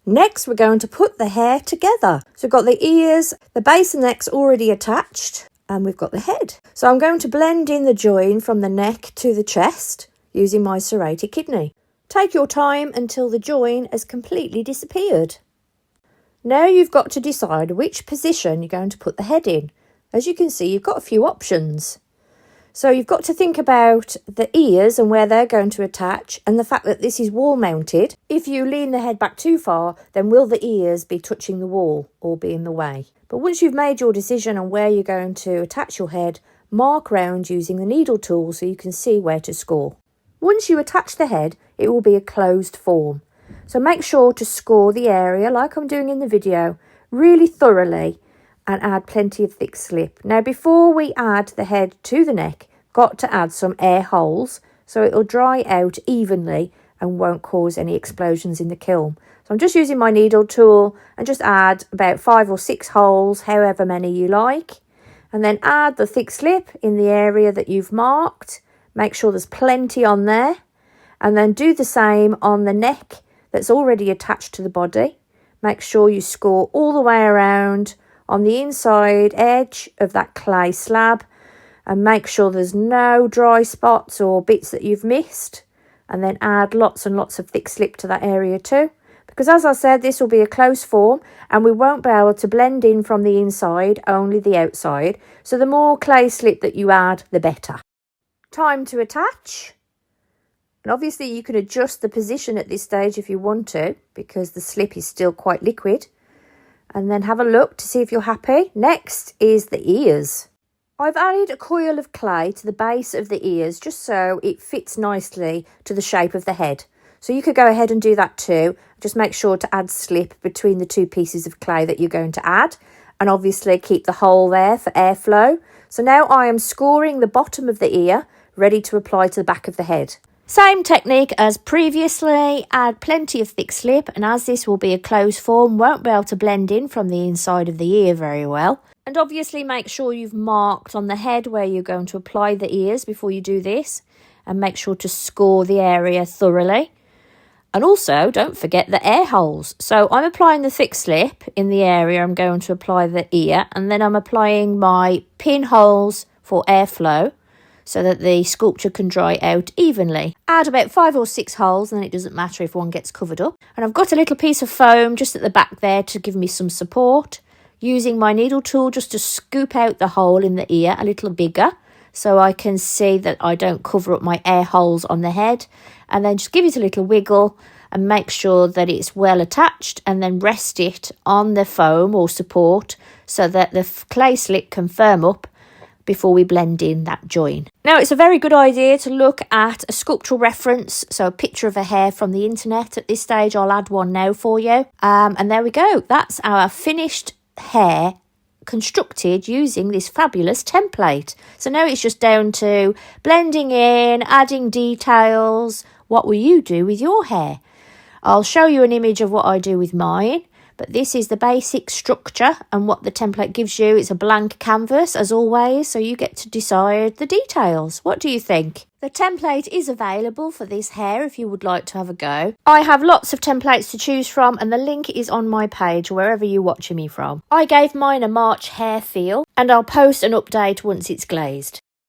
Next, we're going to put the hair together. So we've got the ears, the base and neck's already attached, and we've got the head. So I'm going to blend in the join from the neck to the chest using my serrated kidney. Take your time until the join has completely disappeared. Now you've got to decide which position you're going to put the head in. As you can see, you've got a few options. So you've got to think about the ears and where they're going to attach, and the fact that this is wall mounted. If you lean the head back too far, then will the ears be touching the wall or be in the way? But once you've made your decision on where you're going to attach your head, mark round using the needle tool so you can see where to score. Once you attach the head, it will be a closed form. So make sure to score the area like I'm doing in the video really thoroughly and add plenty of thick slip. Now before we add the head to the neck, got to add some air holes so it'll dry out evenly and won't cause any explosions in the kiln. So I'm just using my needle tool and just add about 5 or 6 holes, however many you like, and then add the thick slip in the area that you've marked. Make sure there's plenty on there, and then do the same on the neck that's already attached to the body. Make sure you score all the way around on the inside edge of that clay slab, and make sure there's no dry spots or bits that you've missed, and then add lots and lots of thick slip to that area too, because as I said, this will be a close form and we won't be able to blend in from the inside, only the outside. So the more clay slip that you add, the better. Time to attach. And obviously you can adjust the position at this stage if you want to, because the slip is still quite liquid. And then have a look to see if you're happy. Next is the ears. I've added a coil of clay to the base of the ears just so it fits nicely to the shape of the head. So you could go ahead and do that too. Just make sure to add slip between the 2 pieces of clay that you're going to add, and obviously keep the hole there for airflow. So now I am scoring the bottom of the ear, ready to apply to the back of the head. Same technique as previously, add plenty of thick slip, and as this will be a closed form, won't be able to blend in from the inside of the ear very well. And obviously make sure you've marked on the head where you're going to apply the ears before you do this, and make sure to score the area thoroughly. And also don't forget the air holes. So I'm applying the thick slip in the area I'm going to apply the ear, and then I'm applying my pinholes for airflow, so that the sculpture can dry out evenly. Add about 5 or 6 holes, and then it doesn't matter if one gets covered up. And I've got a little piece of foam just at the back there to give me some support. Using my needle tool just to scoop out the hole in the ear a little bigger, so I can see that I don't cover up my air holes on the head. And then just give it a little wiggle and make sure that it's well attached, and then rest it on the foam or support so that the clay slip can firm up before we blend in that join. Now it's a very good idea to look at a sculptural reference, so a picture of a hare from the internet. At this stage I'll add one now for you, and there we go. That's our finished hare constructed using this fabulous template. So now it's just down to blending in, adding details. What will you do with your hair? I'll show you an image of what I do with mine, but this is the basic structure, and what the template gives you is a blank canvas as always, so you get to decide the details. What do you think? The template is available for this hair if you would like to have a go. I have lots of templates to choose from, and the link is on my page wherever you're watching me from. I gave mine a March hair feel, and I'll post an update once it's glazed.